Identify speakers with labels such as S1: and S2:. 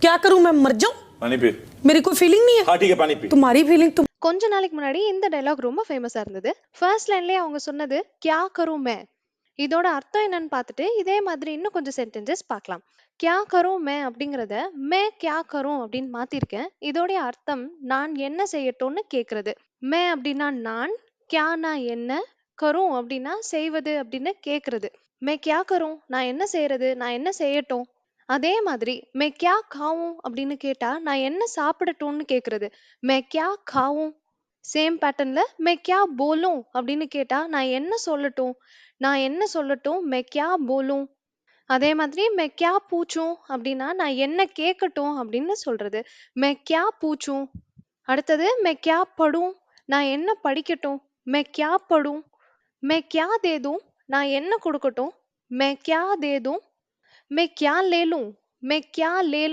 S1: क्या करूं मैं मर जाऊं
S2: पानी पी।
S1: मेरी कोई फीलिंग नहीं है
S2: हाँ ठीक है पानी पी।
S1: तुम्हारी फीलिंग तुम
S3: கொஞ்ச நாளைக்கு முன்னாடி இந்த டைலாக் ரொம்ப ஃபேமஸா இருந்தது. ஃபர்ஸ்ட் லைன்லயே அவங்க சொன்னது "கியா கரும் மே". இதோட அர்த்தம் என்னன்னு பார்த்துட்டு இதே மாதிரி இன்னும் கொஞ்சம் சென்டென்சஸ் பார்க்கலாம். "கியா கரும் மே" அப்படிங்கறத "மே கியா கரும்" அப்படின்னு மாத்திருக்கேன். இதோடைய அர்த்தம் நான் என்ன செய்யட்டும்னு கேக்குறது. மே அப்படின்னா நான், கியானா என்ன, கரும் அப்படின்னா செய்வது அப்படின்னு கேக்குறது. மே கியா கரும், நான் என்ன செய்யறது, நான் என்ன செய்யட்டும். அதே மாதிரி மே கியா காவும் அப்படின்னு கேட்டா நான் என்ன சாப்பிடட்டும்னு கேக்குறது. மே கியா காவும். சேம் பேட்டர்ன்ல மே கியா போலும் அப்படின்னு கேட்டா நான் என்ன சொல்லட்டும், நான் என்ன சொல்லட்டும், மே கியா போலும். அதே மாதிரி மே கியா பூச்சும் அப்படின்னா நான் என்ன கேட்கட்டும் அப்படின்னு சொல்றது. மே கியா பூச்சும். அடுத்தது மே கியா படும், நான் என்ன படிக்கட்டும். மே கியா படும். மே கியா தேதும், நான் என்ன கொடுக்கட்டும். மே கியா தேதும். मैं क्या ले लूं, मैं क्या ले लूं